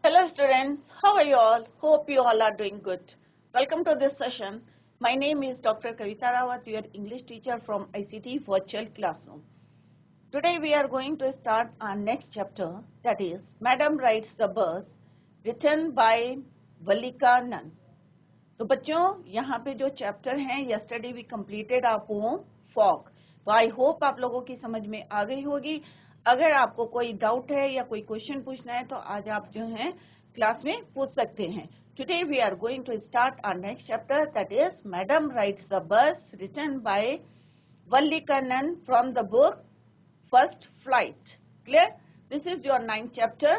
Hello students, how are you all? Hope you all are doing good. Welcome to this session. My name is Dr. Kavita Rawat, your English teacher from ICT Virtual Classroom. Today we are going to start our next chapter, that is Madam Rides the Bus, written by Valika Nand. तो बच्चों यहाँ पे जो chapter हैं yesterday we completed our poem Fog. तो I hope आप लोगों की समझ में आ गई होगी. अगर आपको कोई डाउट है या कोई क्वेश्चन पूछना है तो आज आप जो हैं क्लास में पूछ सकते हैं. Today we are going to start our next chapter, that is Madam Rides the Bus, written by Valika Nand from the book First Flight. Clear? This is your 9th chapter.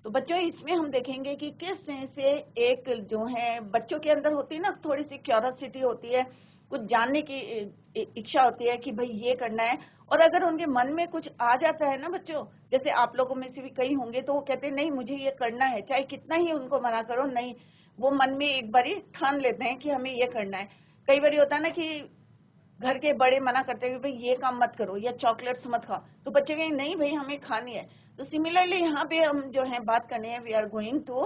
तो बच्चों इसमें हम देखेंगे कि किस तरह से एक जो है बच्चों के अंदर होती है ना, थोड़ी सी क्यूरियोसिटी होती है, कुछ जानने की इच्छा होती है कि भाई ये करना है. और अगर उनके मन में कुछ आ जाता है ना बच्चों, जैसे आप लोगों में से भी कई होंगे, तो वो कहते हैं नहीं मुझे ये करना है, चाहे कितना ही उनको मना करो, नहीं, वो मन में एक बारी ठान लेते हैं कि हमें ये करना है. कई बार होता है ना कि घर के बड़े मना करते हैं कि भाई ये काम मत करो या चॉकलेट्स मत खाओ, तो बच्चे कहेंगे नहीं भाई हमें खानी है. तो सिमिलरली यहाँ पे हम जो है बात करने हैं, we are going to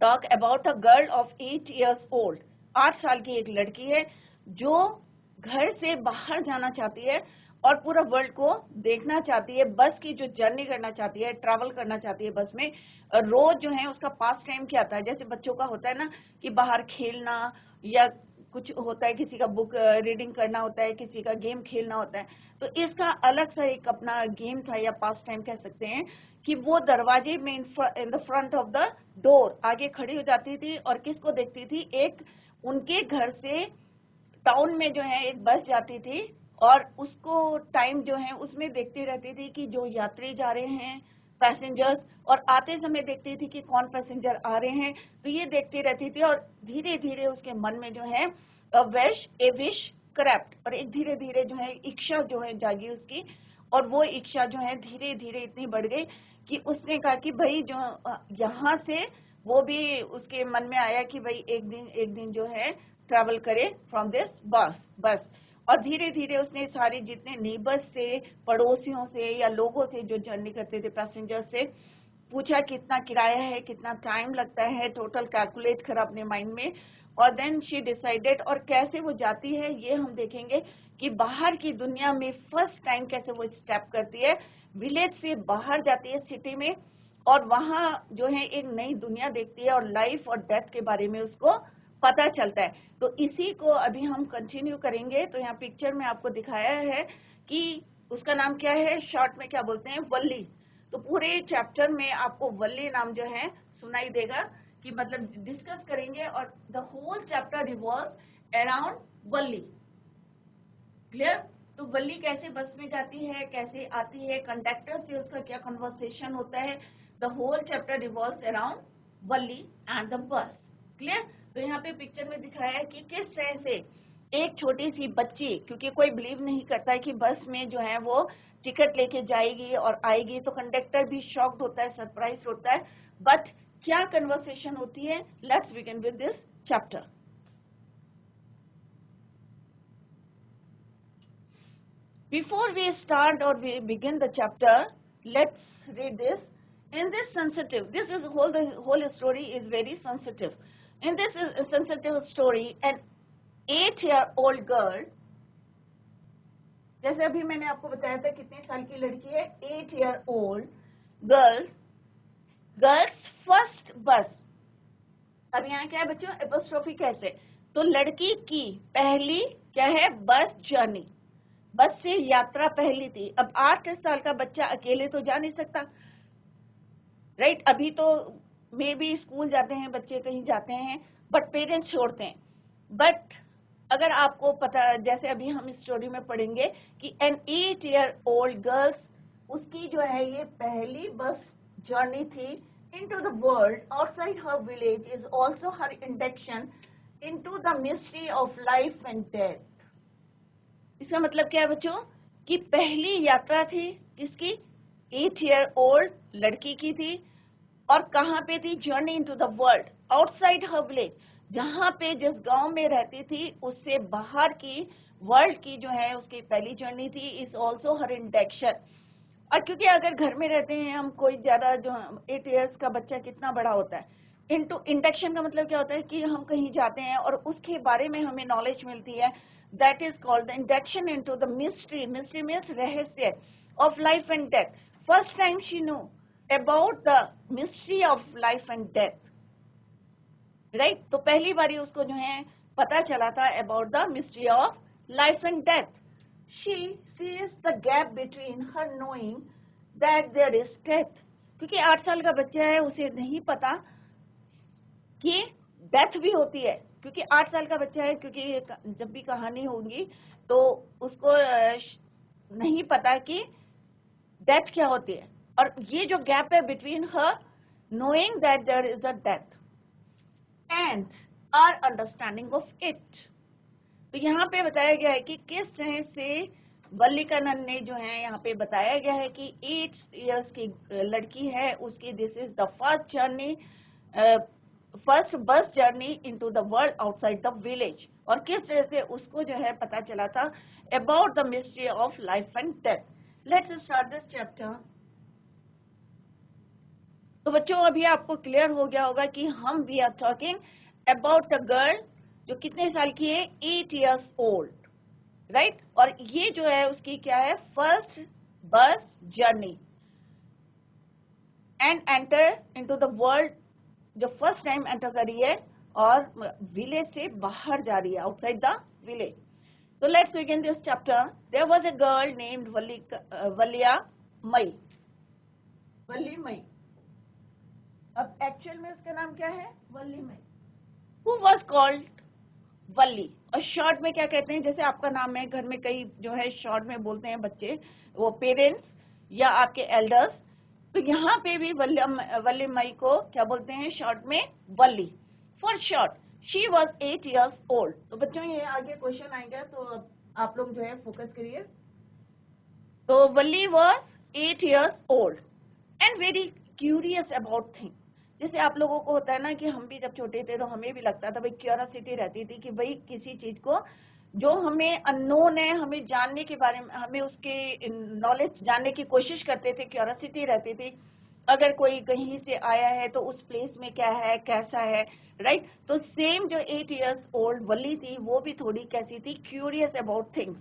talk about a girl of 8 years old. 8 साल की एक लड़की है जो घर से बाहर जाना चाहती है और पूरा वर्ल्ड को देखना चाहती है, बस की जो जर्नी करना चाहती है, ट्रैवल करना चाहती है बस में. रोज जो है उसका पास टाइम क्या था, जैसे बच्चों का होता है ना कि बाहर खेलना या कुछ होता है, किसी का बुक रीडिंग करना होता है, किसी का गेम खेलना होता है. तो इसका अलग सा एक अपना गेम था या पास टाइम कह सकते हैं कि वो दरवाजे में इन the front of the door आगे खड़ी हो जाती थी और किसको देखती थी, एक उनके घर से टाउन में जो है एक बस जाती थी और उसको टाइम जो है उसमें देखती रहती थी कि जो यात्री जा रहे हैं पैसेंजर्स, और आते समय देखती थी कि कौन पैसेंजर आ रहे हैं. तो ये देखती रहती थी और धीरे धीरे उसके मन में जो है ए विश करप्ट, और एक धीरे धीरे जो है इच्छा जो है जागी उसकी, और वो इच्छा जो है धीरे धीरे इतनी बढ़ गई कि उसने कहा कि भाई जो यहाँ से वो भी उसके मन में आया कि भाई एक दिन जो है ट्रैवल करे फ्रॉम दिस बस. और धीरे धीरे उसने सारे जितने नेबर्स से, पड़ोसियों से या लोगों से जो जर्नी करते थे पैसेंजर से पूछा कितना किराया है, कितना टाइम लगता है, टोटल कैलकुलेट करा अपने माइंड में, और देन शी डिसाइडेड. और कैसे वो जाती है ये हम देखेंगे कि बाहर की दुनिया में फर्स्ट टाइम कैसे वो स्टेप करती है, विलेज से बाहर जाती है सिटी में, और वहां जो है एक नई दुनिया देखती है और लाइफ और डेथ के बारे में उसको पता चलता है. तो इसी को अभी हम कंटिन्यू करेंगे. तो यहाँ पिक्चर में आपको दिखाया है कि उसका नाम क्या है, शॉर्ट में क्या बोलते हैं, वल्ली. तो पूरे चैप्टर में आपको वल्ली नाम जो है सुनाई देगा कि मतलब डिस्कस करेंगे, और the whole chapter revolve around Valli. Clear? तो वल्ली कैसे बस में जाती है, कैसे आती है, कंडक्टर से उसका क्या कन्वर्सेशन होता है, the whole chapter revolves around Valli and the bus. Clear? तो यहाँ पे पिक्चर में दिखाया है कि किस तरह से एक छोटी सी बच्ची, क्योंकि कोई बिलीव नहीं करता है कि बस में जो है वो टिकट लेके जाएगी और आएगी, तो कंडक्टर भी शॉक्ड होता है, सरप्राइज होता है. बट क्या कन्वर्सेशन होती है, let's begin with this chapter. Before we start or we begin the chapter, let's read this. In this sensitive, the whole story is very sensitive. In this sensitive story, an 8-year-old girl, जैसे अभी मैंने आपको बताया था कितने साल की लड़की है, 8-year-old गर्ल्स फर्स्ट बस. अब यहाँ क्या है बच्चों, एपोस्ट्रोफी कैसे, तो लड़की की पहली क्या है, बस जर्नी, बस से यात्रा पहली थी. अब 8 साल का बच्चा अकेले तो जा नहीं सकता, राइट? अभी तो मे बी स्कूल जाते हैं बच्चे, कहीं जाते हैं, बट पेरेंट्स छोड़ते हैं. बट अगर आपको पता, जैसे अभी हम इस स्टोरी में पढ़ेंगे कि एन 8-year-old गर्ल्स, उसकी जो है ये पहली बस जर्नी थी into the world outside her village is also her induction into the mystery of life and death. इसका मतलब क्या है बच्चों, कि पहली यात्रा थी किसकी, 8-year-old लड़की की थी, और कहाँ पे थी, journey into the world outside her village, जहाँ पे जिस गांव में रहती थी उससे बाहर की वर्ल्ड की जो है उसकी पहली जर्नी थी. इज ऑल्सो हर इंडेक्शन, और क्योंकि अगर घर में रहते हैं हम, कोई ज्यादा जो 8 इयर्स का बच्चा कितना बड़ा होता है, इनटू इंडक्शन का मतलब क्या होता है कि हम कहीं जाते हैं और उसके बारे में हमें नॉलेज मिलती है, that is called the induction into the mystery. Mystery means रहस्य of life and death. First time she know about the mystery of life and death, right. तो पहली बारी उसको जो है पता चला था about the mystery of life and death. She sees the gap between her knowing that there is death. क्योंकि 8 साल का बच्चा है, उसे नहीं पता कि डेथ भी होती है. क्योंकि 8 साल का बच्चा है, क्योंकि जब भी कहानी होगी तो उसको नहीं पता कि डेथ क्या होती है. और ये जो गैप है between her knowing that there is a death and our understanding of it. तो यहाँ पे बताया गया है कि किस तरह से वल्लीकानंद ने जो है, यहाँ पे बताया गया है कि 8 इयर्स की लड़की है, उसकी this is the first bus journey into the world outside the village. और किस तरह से उसको जो है पता चला था about the mystery of life and death. Let's start this chapter. तो बच्चों अभी आपको क्लियर हो गया होगा कि हम we are talking about a girl जो कितने साल की है, 8 इयर्स ओल्ड, राइट. और ये जो है उसकी क्या है, first bus journey and enter into the world, जो फर्स्ट टाइम एंटर करी है और विलेज से बाहर जा रही है, outside the village. So let's begin this chapter. There was a girl named Vallia Mai. वल्ली मई. अब एक्चुअल में उसका नाम क्या है, वल्ली मई. Who was called वल्ली. और शॉर्ट में क्या कहते हैं, जैसे आपका नाम है, घर में कई जो है शॉर्ट में बोलते हैं बच्चे, वो पेरेंट्स या आपके एल्डर्स. तो यहाँ पे भी वल्ली मई को क्या बोलते हैं शॉर्ट में, Valli. For short she was 8 years old. तो बच्चों ये आगे क्वेश्चन आएगा, तो आप लोग जो है फोकस करिए. तो Valli was 8 years old and very curious about thing. जैसे आप लोगों को होता है ना कि हम भी जब छोटे थे तो हमें भी लगता था, भाई क्यूरियोसिटी रहती थी कि भाई किसी चीज को जो हमें अननोन है, हमें जानने के बारे में, हमें उसके नॉलेज जानने की कोशिश करते थे, क्यूरियोसिटी रहती थी. अगर कोई कहीं से आया है तो उस प्लेस में क्या है, कैसा है, राइट. तो सेम जो 8 इयर्स ओल्ड वल्ली थी, वो भी थोड़ी कैसी थी, क्यूरियस अबाउट थिंग्स,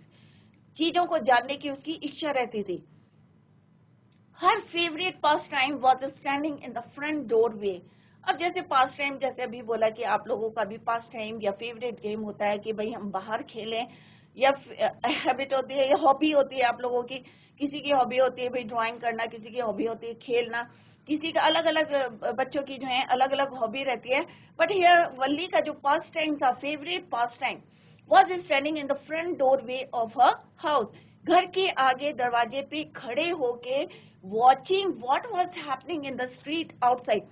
चीजों को जानने की उसकी इच्छा रहती थी. हर favourite pass time was standing in the front doorway. अब जैसे पास टाइम, जैसे अभी बोला कि आप लोगों का भी पास टाइम या फेवरेट गेम होता है कि भाई हम बाहर खेलें, या हैबिट होती है या हॉबी होती है आप लोगों की. किसी की हॉबी होती है भाई ड्राइंग करना, किसी की हॉबी होती है खेलना, किसी का अलग अलग, बच्चों की जो है अलग अलग हॉबी रहती है. बट हियर वल्ली का जो पास टाइम था, favourite pass time, was standing in the front doorway of her house. घर के आगे दरवाजे पे खड़े होके watching what was happening in the street outside,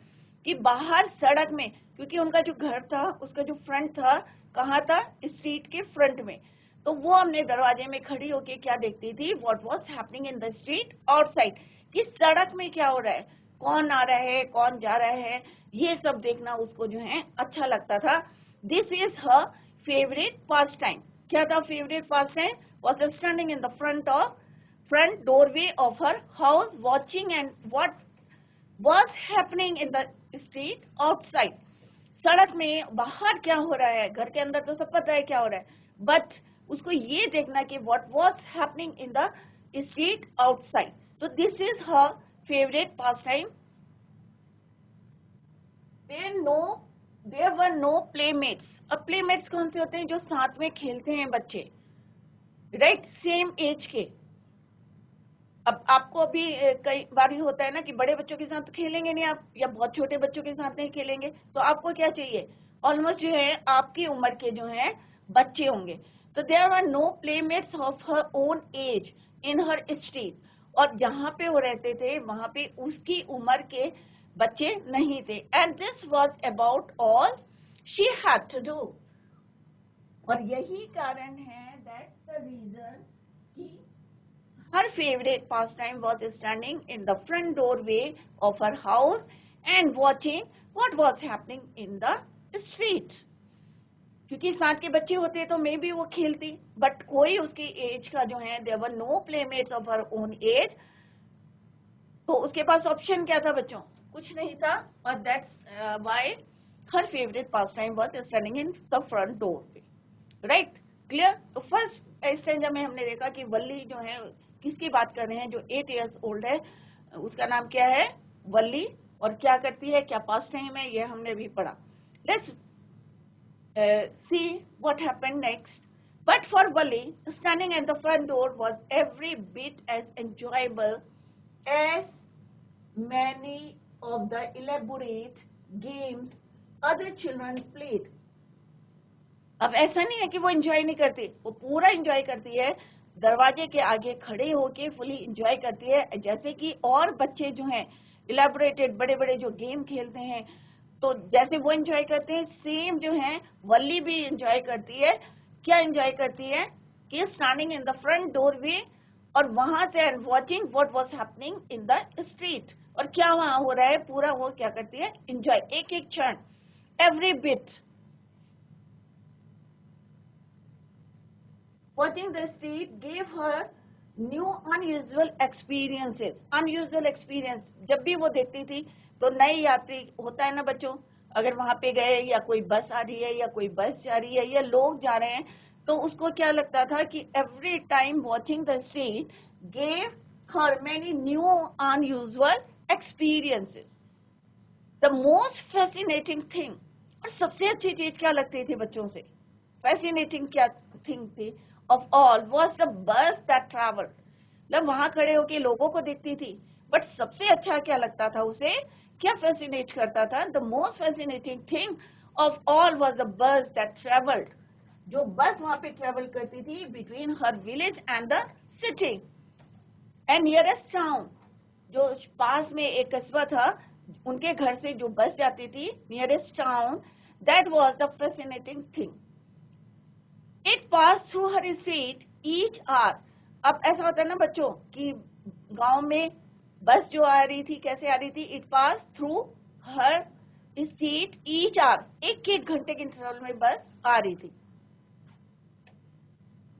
कि बाहर सड़क में, क्योंकि उनका जो घर था उसका जो फ्रंट था कहाँ था, स्ट्रीट के फ्रंट में. तो वो हमने दरवाजे में खड़ी होके क्या देखती थी, what was happening in the street outside, कि सड़क में क्या हो रहा है, कौन आ रहा है, कौन जा रहा है, ये सब देखना उसको जो है अच्छा लगता था. This is her favourite pass time. क्या था favourite pass time, was standing in the front doorway of her house watching and what was happening in the street outside. सड़क में बाहर क्या हो रहा है, घर के अंदर तो सब पता है क्या हो रहा है, बट उसको ये देखना कि what was happening in the street outside. तो this is her favorite pastime. There were no playmates. अब playmates कौन से होते हैं, जो साथ में खेलते हैं बच्चे, राइट, सेम एज के. अब आपको अभी कई बार होता है ना कि बड़े बच्चों के साथ खेलेंगे नहीं आप, या बहुत छोटे बच्चों के साथ नहीं खेलेंगे, तो आपको क्या चाहिए, ऑलमोस्ट जो है आपकी उम्र के जो है बच्चे होंगे. तो there are no playmates of her own age in her street. और जहाँ पे वो रहते थे वहां पे उसकी उम्र के बच्चे नहीं थे. And this was about all she had to do. और यही कारण है, दैट्स द रीजन कि her favorite pastime was standing in the front doorway of her house and watching what was happening in the street. क्योंकि साथ के बच्चे होते तो मे भी वो खेलती, बट कोई उसके एज का जो है, there were no playmates of her own age तो उसके पास ऑप्शन क्या था बच्चों? कुछ नहीं था, और that's why her favourite pass time was standing in the front door, right? Clear? तो फर्स्ट स्टेंजा में हमने देखा कि वल्ली जो है किसकी बात कर रहे हैं, जो 8 years ओल्ड है, उसका नाम क्या है? वल्ली। और क्या करती है, क्या पास टाइम है, ये हमने भी पढ़ा। Let's see what happened next. But for Wali, standing at the front door was every bit as enjoyable as many of the elaborate games other children played. अब ऐसा नहीं है कि वो एंजॉय नहीं करती, वो पूरा एंजॉय करती है, दरवाजे के आगे खड़े होके फुली एंजॉय करती है, जैसे कि और बच्चे जो हैं इलेबोरेटेड बड़े बड़े जो गेम खेलते हैं, तो जैसे वो एंजॉय करते हैं सेम जो है वल्ली भी एंजॉय करती है। क्या एंजॉय करती है कि standing in the front doorway, और वहां से and watching what was happening in the street, और क्या वहां हो रहा है पूरा वो क्या करती है, एंजॉय, एक एक क्षण, every bit. Watching the street gave her new unusual experiences. Unusual experience, जब भी वो देखती थी तो नई यात्री होता है ना बच्चों, अगर वहां पे गए या कोई बस आ रही है या कोई बस जा रही है या लोग जा रहे हैं, तो उसको क्या लगता था कि every time watching the street gave her many new unusual experiences. The most fascinating thing, और सबसे अच्छी चीज क्या लगती थी बच्चों से, fascinating क्या थिंग थी, of all was the bus that traveled. मतलब वहां खड़े होके लोगों को देखती थी, बट सबसे अच्छा क्या लगता था उसे, क्या फैसिनेट करता था, the most fascinating thing of all was the bus that traveled. जो बस वहां पे ट्रेवल करती थी between her village and the city and nearest town. जो पास में एक कस्बा था, उनके घर से जो बस जाती थी nearest town, that was the fascinating thing. It passed through her street each hour. अब ऐसा होता है ना बच्चों कि गांव में बस जो आ रही थी कैसे आ रही थी, it pass through her street each hour, एक एक घंटे के इंटरवल में बस आ रही थी।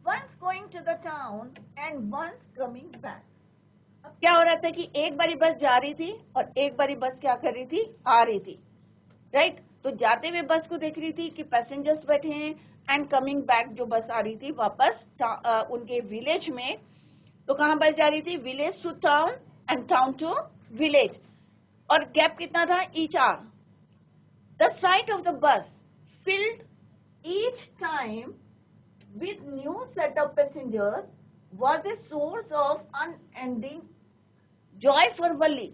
Once going to the town and once coming back. अब क्या हो रहा था कि एक बारी बस जा रही थी और एक बारी बस क्या कर रही थी, आ रही थी, राइट? तो जाते हुए बस को देख रही थी कि पैसेंजर्स बैठे हैं, एंड कमिंग बैक जो बस आ रही थी वापस उनके विलेज में, तो कहाँ बस जा रही थी, village to town and town to village, और गैप कितना था, each hour. The sight of the bus filled each time with new set of passengers was a source of unending joy for Valli.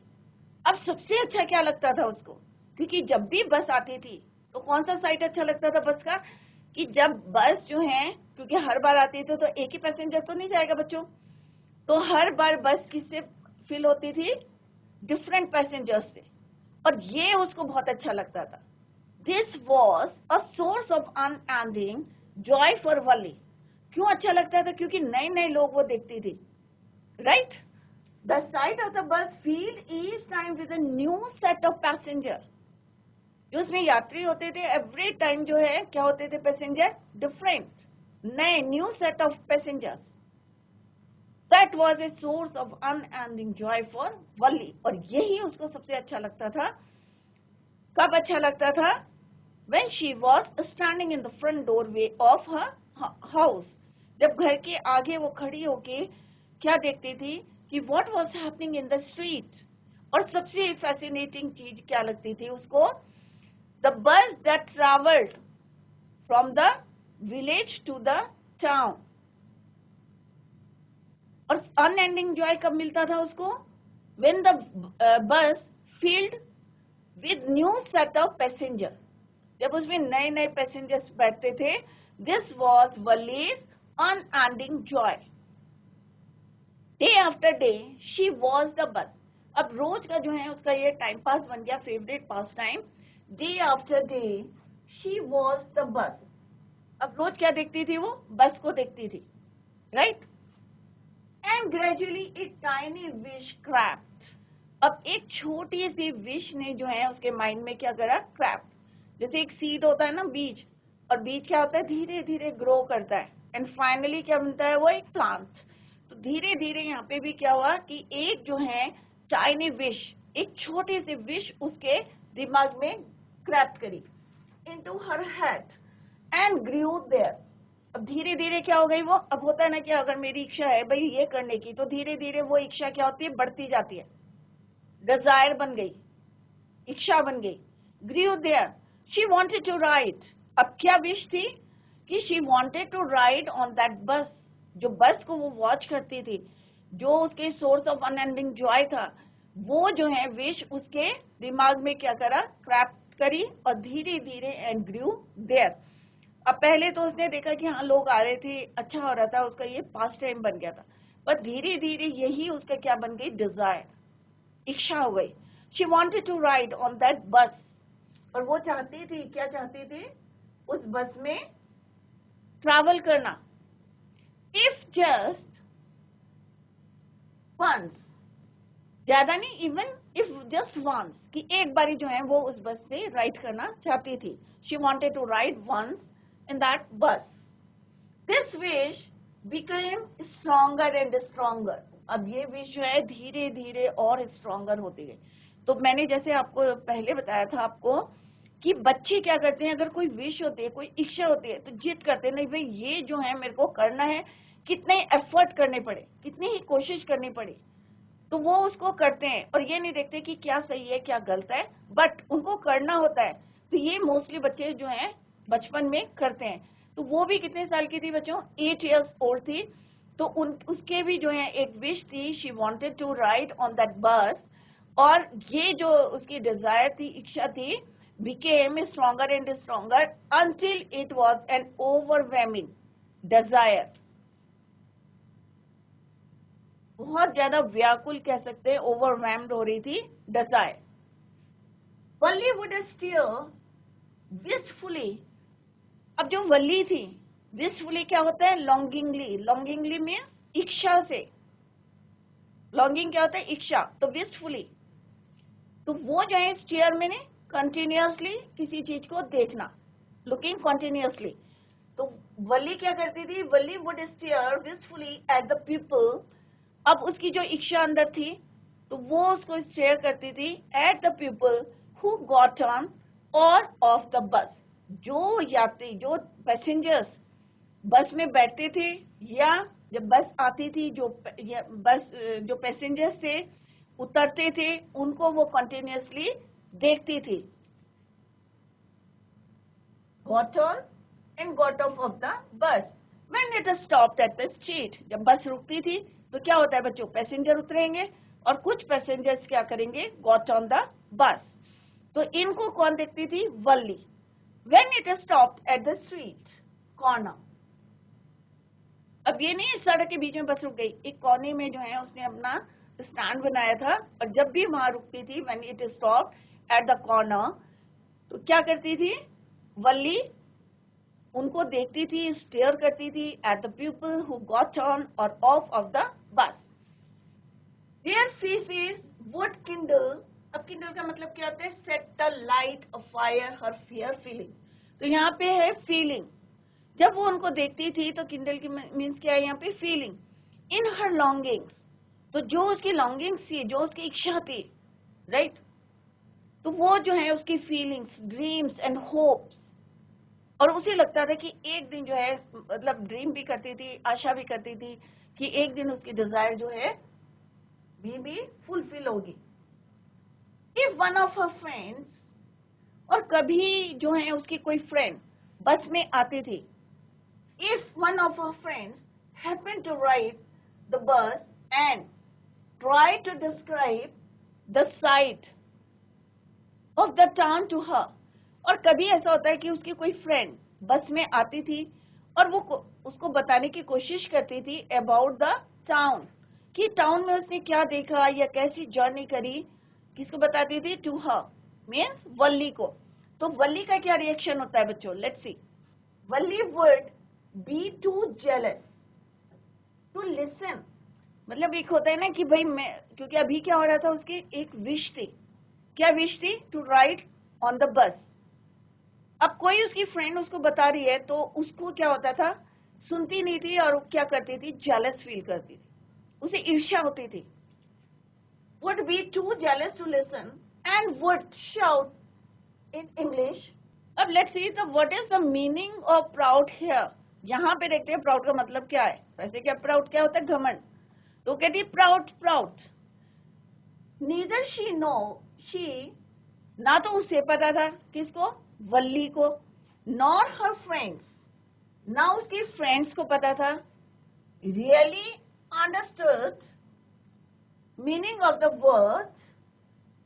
अब सबसे अच्छा क्या लगता था उसको, क्योंकि जब भी बस आती थी तो कौन सा साइड अच्छा लगता था बस का, कि जब बस जो है, क्योंकि हर बार आती थी तो एक ही पैसेंजर तो नहीं जाएगा बच्चों, तो हर बार बस किससे फिल होती थी, डिफरेंट पैसेंजर्स से, और ये उसको बहुत अच्छा लगता था. This was a source of unending joy for Valli. क्यों अच्छा लगता था, क्योंकि नए नए लोग वो देखती थी, right? The sight of the बस field each time with a new set of passenger. जो उसमें यात्री होते थे एवरी टाइम जो है क्या होते थे, पैसेंजर डिफरेंट, नए, new set of passengers. That was a source of unending joy for Valli. और यही उसको सबसे अच्छा लगता था. कब अच्छा लगता था, when she was standing in the front doorway of her house. जब घर के आगे वो खड़ी होके क्या देखती थी कि what was happening in the street. और सबसे फैसिनेटिंग चीज क्या लगती थी उसको, the bus that traveled from the village to the town. और unending joy कब मिलता था उसको, when the bus filled with new set of passengers. जब उसमें नए नए पैसेंजर्स बैठते थे, this was Wally's unending joy. Day after day she was the bus. अब रोज का जो है उसका ये टाइम पास बन गया, favourite pass time. Day after day, she was the bus. अब रोज क्या देखती थी वो, बस को देखती थी, right? And gradually a tiny wish crept. अब एक छोटी सी विश ने जो है उसके माइंड में क्या करा, crept. जैसे एक सीड होता है ना, बीज, और बीज क्या होता है, धीरे धीरे ग्रो करता है, एंड फाइनली क्या बनता है, वो एक प्लांट. तो धीरे धीरे यहाँ पे भी क्या हुआ कि एक जो है टाइनी विश, एक छोटी सी विश उसके दिमाग में क्रैप्ट करी into her head and grew there. अब धीरे धीरे क्या हो गई वो, अब होता है ना कि अगर मेरी इच्छा है भाई ये करने की, तो धीरे धीरे वो इच्छा क्या होती है, बढ़ती जाती है, डिजायर बन गई, इच्छा बन गई। Grew there, she wanted to ride. अब क्या विश थी कि she wanted to ride on that bus, जो बस को वो वॉच करती थी, जो उसके सोर्स ऑफ अनएंडिंग जॉय था, वो जो है विश उसके दिमाग में क्या करा, क्रैप्ट करी और धीरे धीरे एंड ग्रू देयर। अब पहले तो उसने देखा कि हाँ लोग आ रहे थे, अच्छा हो रहा था, उसका ये पास टाइम बन गया था, पर धीरे धीरे यही उसका क्या बन गई, डिजायर, इच्छा हो गई। She wanted to ride on that bus, और वो चाहती थी, क्या चाहती थी, उस बस में ट्रैवल करना। इफ जस्ट वंस, ज्यादा नहीं, इवन इफ जस्ट वंस, कि एक बारी जो है वो उस बस से राइड करना चाहती थी। She wanted to ride once in that bus. This wish became stronger and stronger. अब ये विश जो है धीरे धीरे और स्ट्रॉन्गर होती गई। तो मैंने जैसे आपको पहले बताया था आपको कि बच्चे क्या करते हैं, अगर कोई विश होती है, कोई इच्छा होती है, तो जिद करते हैं, नहीं भाई ये जो है मेरे को करना है, कितने एफर्ट करने पड़े, कितनी ही कोशिश करनी पड़े, तो वो उसको करते हैं और ये नहीं देखते कि क्या सही है क्या गलत है, बट उनको करना होता है। तो ये मोस्टली बच्चे जो हैं बचपन में करते हैं। तो वो भी कितने साल की थी बच्चों, 8 years old थी। तो उसके भी जो है एक विश थी, she wanted to ride on that bus, और ये जो उसकी डिजायर थी, इच्छा थी, became stronger and stronger until it was an overwhelming desire. बहुत ज्यादा व्याकुल कह सकते हैं, ओवरवेल्म्ड हो रही थी डिजायर। वल्ली वुड स्टिल विशफुली, अब जो वल्ली थी, विशफुली क्या होता है, लॉन्गिंगली, लॉन्गिंगली मीन्स इच्छा से, लॉन्गिंग क्या होता है, इच्छा, तो विशफुली, तो वो जो है स्टीयर में ने कंटिन्यूअसली किसी चीज को देखना, लुकिंग कंटिन्यूअसली। तो वल्ली क्या करती थी, Valli would stare wishfully at the people. अब उसकी जो इच्छा अंदर थी, तो वो उसको स्टेयर करती थी eight the people who got on और ऑफ द बस, जो यात्री, जो पैसेंजर्स बस में बैठते थे, या जब बस आती थी, जो बस जो पैसेंजर्स थे उतरते थे, उनको वो कंटिन्यूअसली देखती थी। Got on and got off the बस when it stopped at the street, जब बस रुकती थी तो क्या होता है बच्चों, पैसेंजर उतरेंगे और कुछ पैसेंजर्स क्या करेंगे, गॉट ऑन द बस। तो इनको कौन देखती थी, वल्ली। When it stopped at the street corner, अब ये नहीं सड़क के बीच में बस रुक गई, एक कोने में जो है उसने अपना स्टैंड बनाया था, और जब भी वहां रुकती थी, when it stopped at the corner, तो क्या करती थी वल्ली, उनको देखती थी, स्टेयर करती थी at the people who got on or off of the bus. Their faces would kindle, अब किंडल का मतलब क्या होता है, set the light a fire her fair feeling. तो यहाँ पे है फीलिंग, जब वो उनको देखती थी तो किंडल की मीन्स क्या है यहाँ पे, फीलिंग इन हर लॉन्गिंग्स, तो जो उसकी लॉन्गिंग्स थी, जो उसकी इच्छा थी, राइट, तो वो जो है उसकी फीलिंग्स, ड्रीम्स एंड होप्स, और उसे लगता था कि एक दिन जो है, मतलब ड्रीम भी करती थी, आशा भी करती थी कि एक दिन उसकी डिजायर जो है भी फुलफिल होगी। If one of her friends, और कभी जो है उसकी कोई फ्रेंड बस में आती थी, if one of her friends happened to ride the bus and try to describe the sight of the town to her, और कभी ऐसा होता है कि उसकी कोई फ्रेंड बस में आती थी और वो उसको बताने की कोशिश करती थी अबाउट द टाउन, कि टाउन में उसने क्या देखा या कैसी जर्नी करी, किसको बताती थी, टू हर मीन्स वल्ली को। तो वल्ली का क्या रिएक्शन होता है बच्चों, let's see. Valli would be too jealous to listen, मतलब एक होता है ना कि भाई मैं, क्योंकि अभी क्या हो रहा था, उसकी एक विश थी, क्या विश थी, to ride on the bus. अब कोई उसकी फ्रेंड उसको बता रही है तो उसको क्या होता था, सुनती नहीं थी और क्या करती थी, जेलस फील करती थी, उसे ईर्ष्या होती थी। would be too jealous to listen and would shout in English. अब let's see the what is the meaning of proud here. यहाँ पे देखते हैं proud का मतलब क्या है. वैसे क्या proud क्या होता है? घमंड. तो कहती है proud. Neither she ना तो उसे पता था किसको, वल्ली को, nor her friends, ना उसके फ्रेंड्स को पता था, really understood meaning of the words,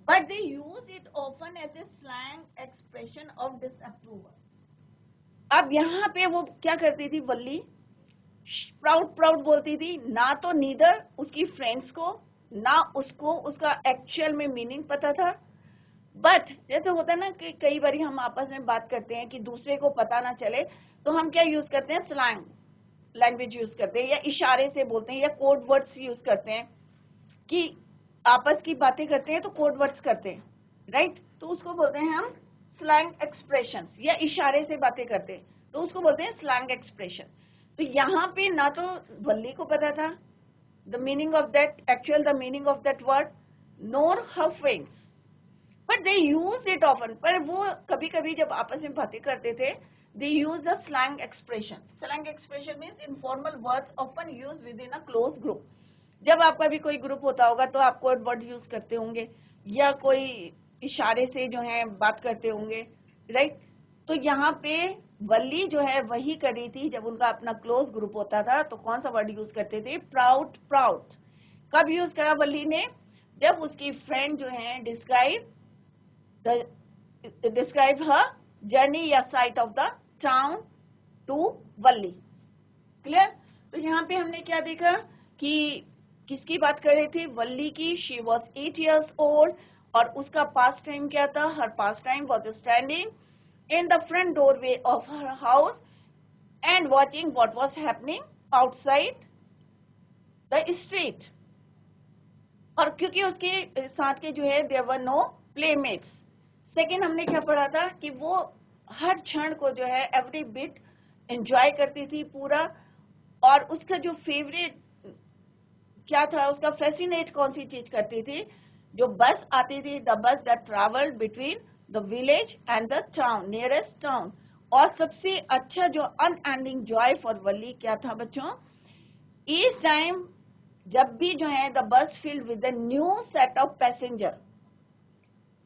but they use it often as a slang expression of disapproval. अब यहाँ पे वो क्या करती थी वल्ली, प्राउड बोलती थी, ना तो नीदर उसकी फ्रेंड्स को, ना उसको उसका एक्चुअल में मीनिंग पता था, बट जैसे होता है ना कि कई बार हम आपस में बात करते हैं कि दूसरे को पता ना चले, तो हम क्या यूज करते हैं, स्लैंग लैंग्वेज यूज करते हैं, या इशारे से बोलते हैं, या कोड वर्ड्स यूज करते हैं, कि आपस की बातें करते हैं तो कोड वर्ड्स करते हैं, राइट? तो उसको बोलते हैं हम स्लैंग एक्सप्रेशंस, या इशारे से बातें करते हैं तो उसको बोलते हैं स्लैंग एक्सप्रेशन. तो यहाँ पे ना तो वल्ली को पता था the meaning of that, actual the meaning of that word, NOR her friends, but they use it often. पर वो कभी कभी जब आपस में बातें करते थे, they use the slang expression. Slang expression means informal words often used within a close group. जब आपका भी कोई ग्रुप होता होगा तो आप कोड वर्ड यूज करते होंगे, या कोई इशारे से जो है बात करते होंगे, राइट? तो यहाँ पे वल्ली जो है वही कर रही थी. जब उनका अपना क्लोज ग्रुप होता था तो कौन सा वर्ड यूज करते थे, प्राउड. कब यूज करा वल्ली ने, जब उसकी फ्रेंड जो है डिस्क्राइब हर जर्नी या sight of the town to Valli. Clear? तो यहाँ पे हमने क्या देखा कि किसकी बात कर रहे थे, वल्ली की. शी वॉज 8 years old और उसका पास टाइम क्या था, हर pastime was standing in the front doorway of her house and watching what was happening outside the street. और क्योंकि उसके साथ के जो है there were no playmates. Second हमने क्या पढ़ा था कि वो हर क्षण को जो है every bit enjoy करती थी पूरा, और उसका जो फेवरेट क्या था, उसका फैसिनेट कौन सी चीज करती थी, जो बस आती थी, the bus that travelled between the village and the town, nearest town. और सबसे अच्छा जो अनएंडिंग जॉय फॉर वल्ली क्या था बच्चों, ईच टाइम जब भी जो है the bus filled with a new set of passenger,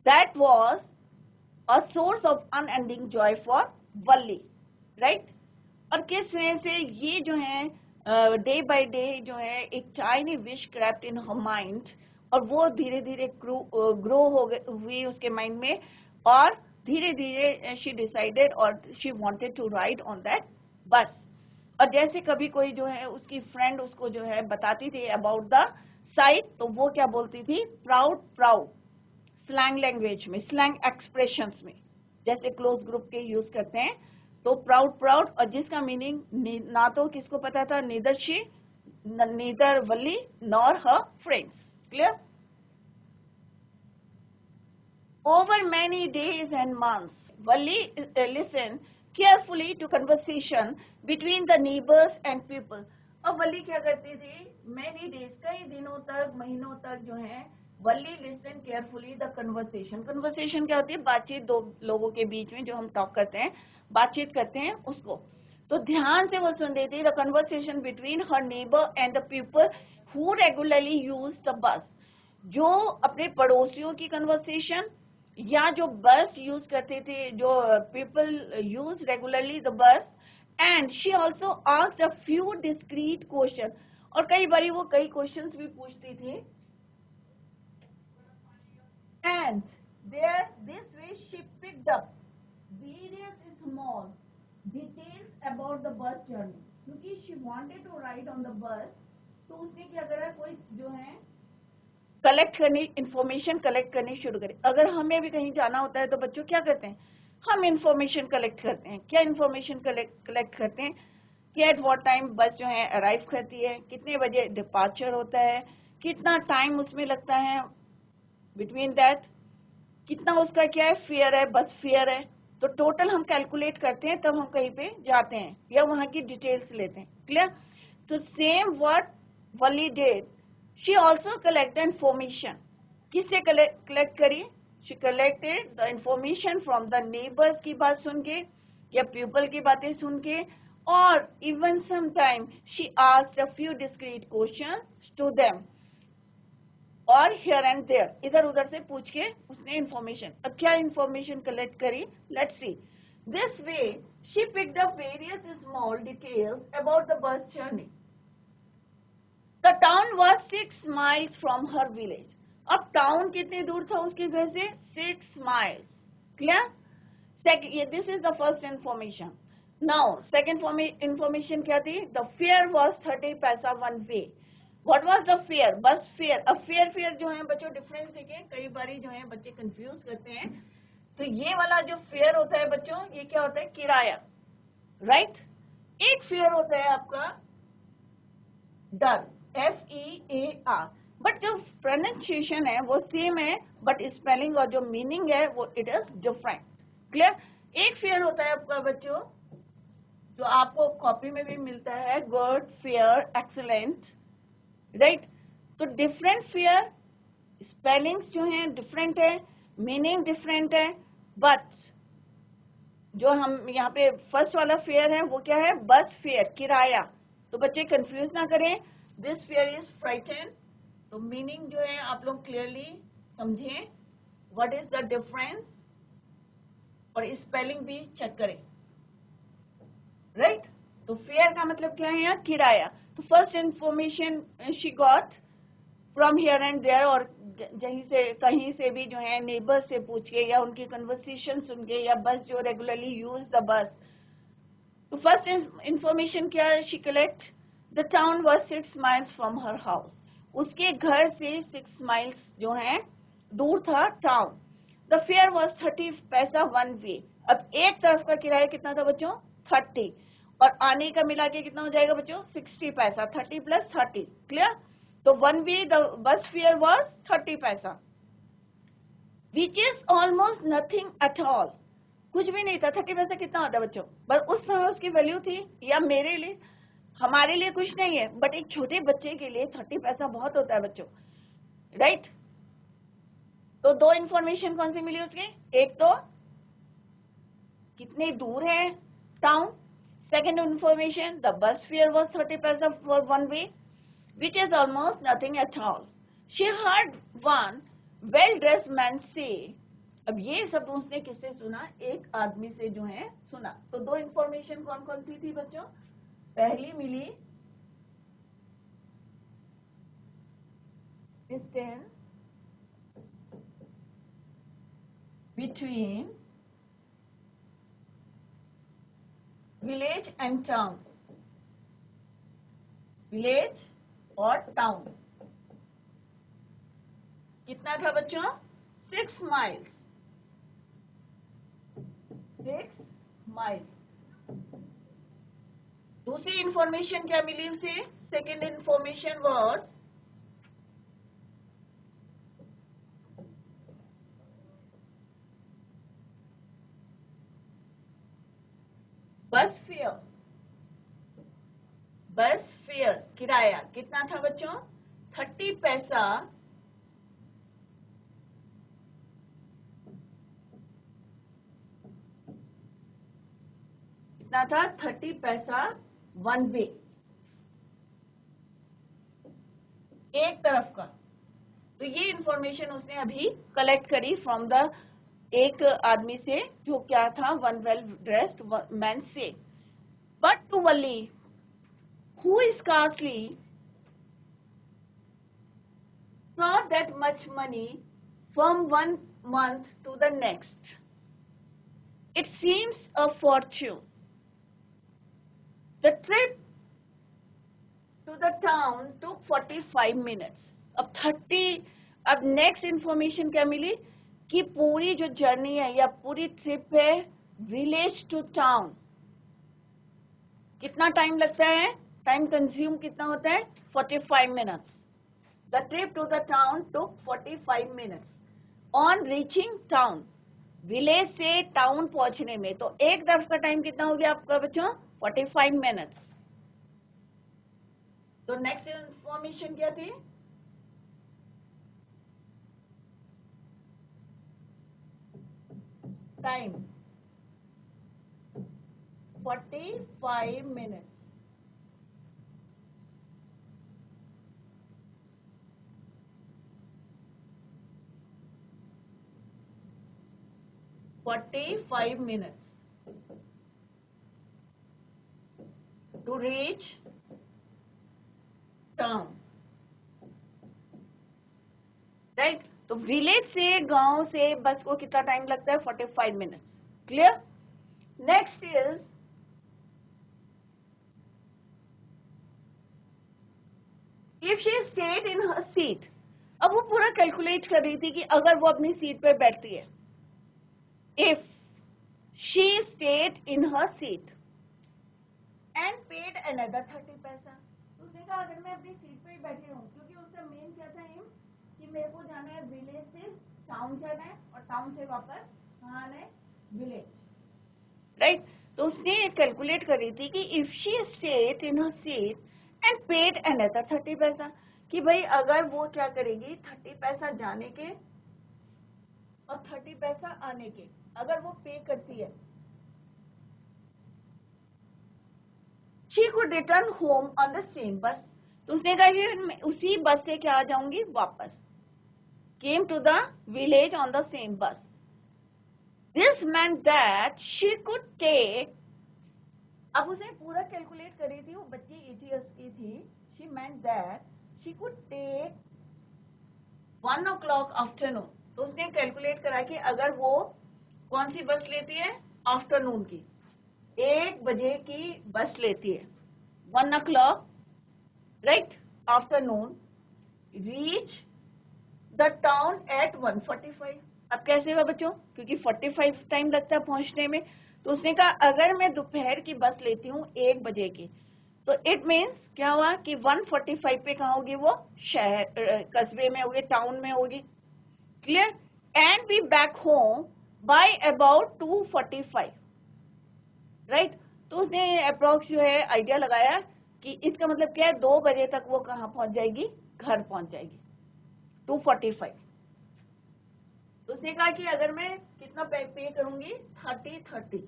that was a source of unending joy for Valli, right? और किस वजह से, ये जो है डे बाय डे जो है एक tiny wish crept in her mind, और वो धीरे धीरे ग्रो हुई उसके माइंड में, और धीरे धीरे शी डिसाइडेड और she wanted to ride on that bus. और जैसे कभी कोई जो है उसकी फ्रेंड उसको जो है बताती थी अबाउट द साइट, तो वो क्या बोलती थी, प्राउड. स्लैंग लैंग्वेज में, स्लैंग एक्सप्रेशंस में, जैसे क्लोज ग्रुप के यूज करते हैं, तो प्राउड, और जिसका मीनिंग ना तो किसको पता था, neither Valli nor her friends. Clear? Over many days and months, Valli listened carefully to conversation between the neighbors and people. अब वल्ली क्या करती थी, many days, कई दिनों तक, महीनों तक जो है Valli listen carefully the conversation. Conversation क्या होती है, बातचीत दो लोगों के बीच में जो हम टॉक करते हैं, बातचीत करते हैं उसको. तो ध्यान से वो सुन रही थी the conversation between her neighbour and the people who regularly use the bus. जो अपने पड़ोसियों की कन्वर्सेशन, या जो बस यूज करते थे, जो people use regularly the bus. And she also asked a few discrete question, और कई बारी वो कई क्वेश्चंस भी पूछती थी. And there, this way she picked up various small details about the bus journey. क्योंकि she wanted to ride on the bus, तो उसने क्या करा, कोई जो है कलेक्ट करनी, इंफॉर्मेशन कलेक्ट करनी शुरू करी. अगर हमें भी कहीं जाना होता है तो बच्चों क्या करते हैं, हम इंफॉर्मेशन कलेक्ट करते हैं. क्या इंफॉर्मेशन कलेक्ट करते हैं कि एट व्हाट टाइम बस जो है अराइव करती है, कितने बजे डिपार्चर होता है, कितना टाइम उसमें लगता है, बिटवीन दैट कितना उसका क्या है, फेयर है, बस फेयर है. तो टोटल हम कैलकुलेट करते हैं तब हम कहीं पे जाते हैं, या वहां की डिटेल्स लेते हैं. क्लियर? तो same what Valli did, she also collect information. किससे कलेक्ट करी? She collected the information from the neighbours की बात सुन के या पीपल की बातें सुन के, और even sometime she asked a few discreet questions to them, और हियर एंड देयर, इधर उधर से पूछ के उसने इंफॉर्मेशन, अब क्या इंफॉर्मेशन कलेक्ट करी, let's see. This way she picked up various small details about the bus journey. The town was 6 miles from her village. अब टाउन कितने दूर था उसके घर से? 6 miles. Clear? This is the first information. Now second information क्या थी? The fair was 30 पैसा one way. What was the fair? बस फेयर. अब फेयर जो है बच्चों डिफरेंस देखें, कई बारी जो है बच्चे कंफ्यूज करते हैं. तो ये वाला जो फेयर होता है बच्चों, ये क्या होता है? किराया, राइट. एक फेयर होता है आपका डर, FEAR, बट जो प्रोनाउंसिएशन है वो सेम है, बट स्पेलिंग और जो मीनिंग है वो इट इज डिफरेंट. क्लियर? एक फेयर होता है आपका बच्चों जो आपको कॉपी में भी मिलता है, गुड, फेयर, एक्सीलेंट, राइट. तो डिफरेंट फेयर, स्पेलिंग्स जो हैं डिफरेंट है, मीनिंग डिफरेंट है, बट जो हम यहाँ पे फर्स्ट वाला फेयर है वो क्या है? बस फेयर, किराया. तो बच्चे कंफ्यूज ना करें, दिस फेयर इज फ्राइटन. तो मीनिंग जो है आप लोग क्लियरली समझें, व्हाट इज द डिफरेंस, और स्पेलिंग भी चेक करें, राइट. तो फेयर का मतलब क्या है यहाँ? किराया. तो first information she got from here and there, और कहीं से भी जो है नेबर से पूछ के या उनकी कन्वर्सेशन सुन के या बस जो रेगुलरली यूज द बस. तो फर्स्ट इंफॉर्मेशन क्या है? She collect the town was 6 miles from her house. उसके घर से 6 miles जो है दूर था टाउन. द फेयर वाज 30 पैसा वन वे. अब एक तरफ का किराया कितना था बच्चों? 30, और आने का मिला के कितना हो जाएगा बच्चों? 60 पैसा. 30 + 30. क्लियर? तो one way the bus fair was 30 पैसा, which is almost nothing at all. कुछ भी नहीं था. 30 पैसा कितना होता है बच्चों? बस उस समय उसकी वैल्यू थी, या मेरे लिए, हमारे लिए कुछ नहीं है, बट एक छोटे बच्चे के लिए 30 पैसा बहुत होता है बच्चों, राइट. तो दो इंफॉर्मेशन कौन सी मिली उसके? एक तो कितने दूर है town. Second information, the bus fair was 30 पैसा for one way, which is almost nothing at all. She heard one well-dressed man say. अब ये सब उसने किससे सुना? एक आदमी से जो है सुना. तो दो इंफॉर्मेशन कौन कौन सी थी बच्चों? पहली मिली distance between village and town. Village और टाउन कितना था बच्चों? 6 miles. 6 miles. दूसरी इंफॉर्मेशन क्या मिली उसे? सेकेंड इंफॉर्मेशन वाज बस फेयर. बस फेयर, किराया कितना था बच्चों? 30 पैसा कितना था? 30 पैसा वन वे, एक तरफ का. तो ये इंफॉर्मेशन उसने अभी कलेक्ट करी फ्रॉम द एक आदमी से जो क्या था? वन वेल ड्रेस्ड मैन से. But to Valli who scarcely not that much money from one month to the next, it seems a fortune. The trip to the town took 45 minutes. अब next information क्या मिली कि पूरी जो journey है या पूरी trip है विलेज टू टाउन, कितना टाइम लगता है? टाइम कंज्यूम कितना होता है? 45 minutes. The trip to the town took 45 minutes. On reaching town, village से टाउन पहुंचने में, तो एक तरफ का टाइम कितना हो गया आपका बच्चों? 45 minutes. तो नेक्स्ट इंफॉर्मेशन क्या थी? Time 45 minutes. To reach town. Right तो विलेज से गांव से बस को कितना टाइम लगता है 45 minutes clear next is if she stayed in her seat अब वो पूरा कैलकुलेट कर रही थी कि अगर वो अपनी सीट पे बैठती है if she stayed in her seat and paid another 30 पैसा तो उसने कहा अगर मैं अपनी सीट पे ही बैठी हूँ क्योंकि उसका मेन क्या था एम कि मेरे को जाना है विलेज से टाउन जाना है और टाउन से वापस कहाँ आना है विलेज राइट तो उसने कैलकुलेट कर रही थी कि if she stayed in her seat and paid another 30 पैसा कि भाई अगर वो क्या करेगी 30 पैसा जाने के और 30 पैसा आने के अगर वो पे करती है she could return home on the same बस तो उसने कहा कि मैं उसी बस से क्या आ जाऊंगी वापस came to the village on the same bus this meant that she could take अब उसने पूरा कैलकुलेट करी थी वो बच्ची 8 years की थी she meant that she could take 1 o'clock afternoon तो उसने कैलकुलेट करा कि अगर वो कौन सी बस लेती है आफ्टरनून की 1 बजे की बस लेती है 1 o'clock right afternoon reach the town eight 1:45 अब कैसे हुआ बच्चों क्योंकि 45 टाइम लगता है पहुंचने में तो उसने कहा अगर मैं दोपहर की बस लेती हूँ 1 बजे की तो इट मीन्स क्या हुआ कि 1:45 पे कहाँ होगी वो शहर कस्बे में होगी टाउन में होगी clear and be back home by about 2:45 right तो उसने अप्रोक्स जो है आइडिया लगाया कि इसका मतलब क्या है 2 बजे तक वो कहाँ पहुंच जाएगी घर पहुंच जाएगी 2:45 तो उसने कहा कि अगर मैं कितना पे करूंगी 30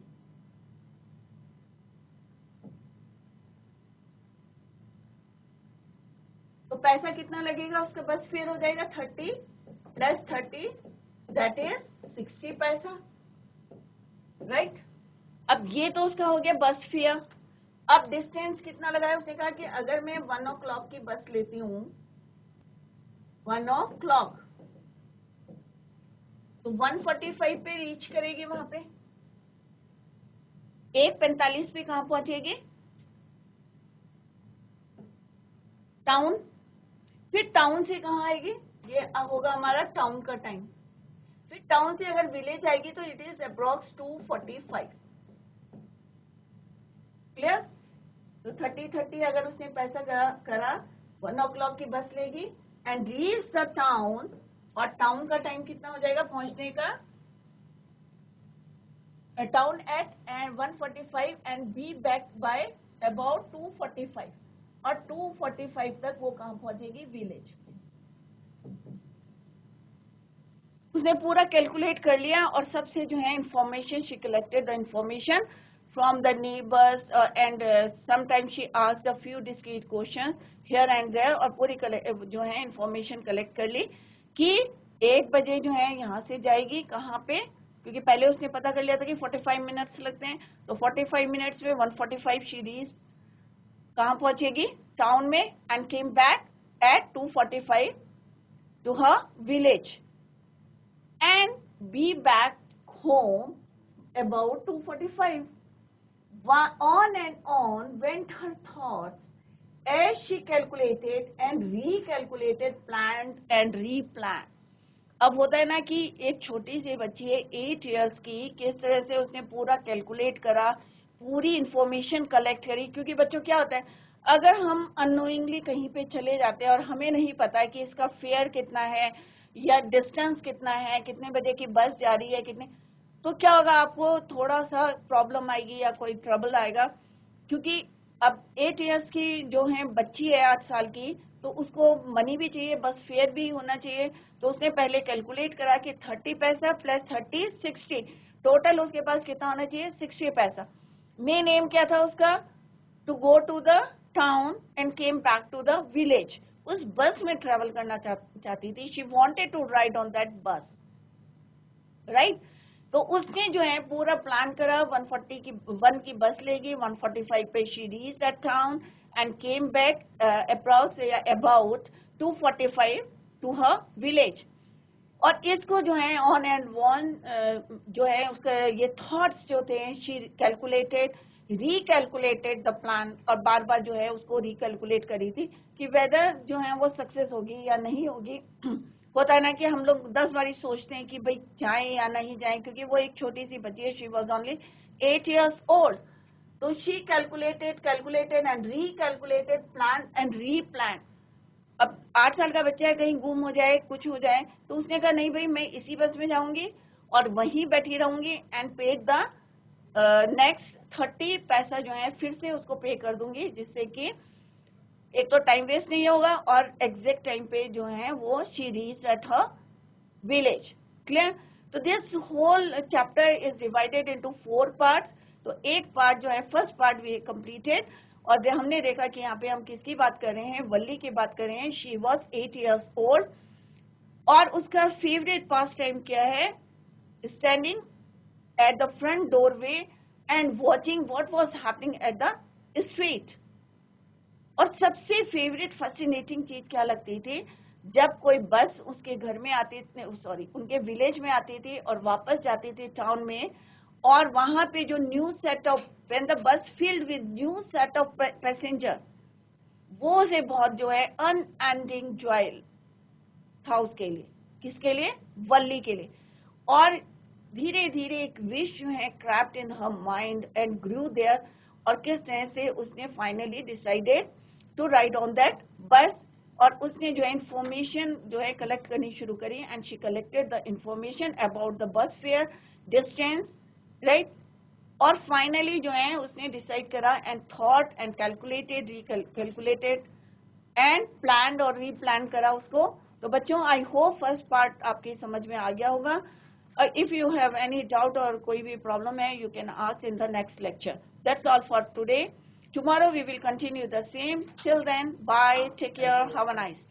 तो पैसा कितना लगेगा उसका बस फेयर हो जाएगा 30 + 30 दैट इज 60 पैसा राइट अब ये तो उसका हो गया बस फेयर अब डिस्टेंस कितना लगाया उसने कहा कि अगर मैं 1 o'clock की बस लेती हूँ 1 o'clock तो 1:45 पे रीच करेगी वहां पे 1:45 पे कहां पहुंचेगी टाउन फिर टाउन से कहां आएगी ये होगा हमारा टाउन का टाइम फिर टाउन से अगर विलेज आएगी तो इट इज अप्रॉक्स 2:45 क्लियर तो 30 अगर उसने पैसा करा 1 o'clock की बस लेगी एंड रीच द टाउन और टाउन का टाइम कितना हो जाएगा पहुंचने का town eight 1:45 and be back by about 2:45 और 2:45 तक वो कहां पहुंचेगी विलेज उसने पूरा कैलकुलेट कर लिया और सबसे जो है information she collected the information from the neighbors and sometimes she asked a few discrete questions here and there और पूरी जो है इंफॉर्मेशन कलेक्ट कर ली कि 1 बजे जो है यहाँ से जाएगी कहाँ पे क्योंकि पहले उसने पता कर लिया था कि 45 मिनट्स लगते हैं तो 45 मिनट्स में 1:45 शी रीच कहाँ पहुंचेगी टाउन में and came back at 2:45 to her village and be back home about 2:45 on and on went her thoughts as she calculated and recalculated, planned and replanned. अब होता है ना कि एक छोटी सी बच्ची है 8 years की किस तरह से उसने पूरा कैलकुलेट करा पूरी इंफॉर्मेशन कलेक्ट करी क्योंकि बच्चों क्या होता है अगर हम अननोइंगली कहीं पे चले जाते हैं और हमें नहीं पता है कि इसका फेयर कितना है या डिस्टेंस कितना है कितने बजे की बस जा रही है कितने तो क्या होगा आपको थोड़ा सा प्रॉब्लम आएगी या कोई ट्रबल आएगा क्योंकि अब 8 years की जो है बच्ची है 8 साल की तो उसको मनी भी चाहिए बस फेयर भी होना चाहिए तो उसने पहले कैलकुलेट करा कि 30 पैसा + 30 60 टोटल उसके पास कितना होना चाहिए, 60 पैसा। मेन एम क्या था उसका, to go to the town and came back to the village. उस बस में ट्रेवल करना चाहती थी, she wanted to ride on that bus, right. तो उसने जो है पूरा प्लान करा, 1 की बस लेगी, 1:45 पे she reach that town and came back approx या अबाउट 2:45 टू हर विलेज। और इसको जो है ऑन एंड वन जो है उसका ये थॉट्स जो थे, शी कैलकुलेटेड रिकैलकुलेटेड द प्लान, और बार बार जो है उसको रिकैलकुलेट करी थी कि वेदर जो है वो सक्सेस होगी या नहीं होगी। होता है ना कि हम लोग 10 बारी सोचते हैं कि भाई जाएं या नहीं जाएं, क्योंकि वो एक छोटी सी बच्ची है, she was only 8 years old। तो she calculated and recalculated, plan and replan. अब 8 साल का बच्चा है, कहीं गुम हो जाए, कुछ हो जाए, तो उसने कहा नहीं भाई मैं इसी बस में जाऊंगी और वहीं बैठी रहूंगी एंड पेड द नेक्स्ट 30 पैसा जो है फिर से उसको पे कर दूंगी, जिससे कि एक तो टाइम वेस्ट नहीं होगा और एग्जैक्ट टाइम पे जो है वो she reach at her village. Clear? तो this whole chapter is divided into 4 parts. तो एक पार्ट जो है, फर्स्ट पार्ट वी कंप्लीटेड, और हमने देखा कि यहाँ पे हम किसकी बात कर रहे हैं, वल्ली की बात कर रहे हैं। शी वॉज 8 years old और उसका फेवरेट पास टाइम क्या है, standing at the front doorway and watching what was happening at the street. और सबसे फेवरेट फैसिनेटिंग चीज क्या लगती थी, जब कोई बस उसके घर में आती, सॉरी उनके विलेज में आती थी और वापस जाती थी टाउन में, और वहां पे जो new set of, when the bus filled with new set of passenger, वो से बहुत जो है अनएंडिंग जॉय था उसके लिए। किसके लिए? वल्ली के लिए। और धीरे धीरे एक विश जो है crept in her mind and grew there, और किस तरह से उसने finally decided to ride on that bus, और उसने जो है इंफॉर्मेशन जो है कलेक्ट करनी शुरू करी, and she collected the information about the bus fare, distance, right. और फाइनली जो है उसने डिसाइड करा and thought and calculated, recalculated and plan और रीप्लान करा उसको। तो बच्चों आई होप फर्स्ट पार्ट आपकी समझ में आ गया होगा। If you have any doubt और कोई भी प्रॉब्लम है, you can ask in the next lecture. That's all for today. Tomorrow we will continue the same. Till then, bye, take care, have a nice day.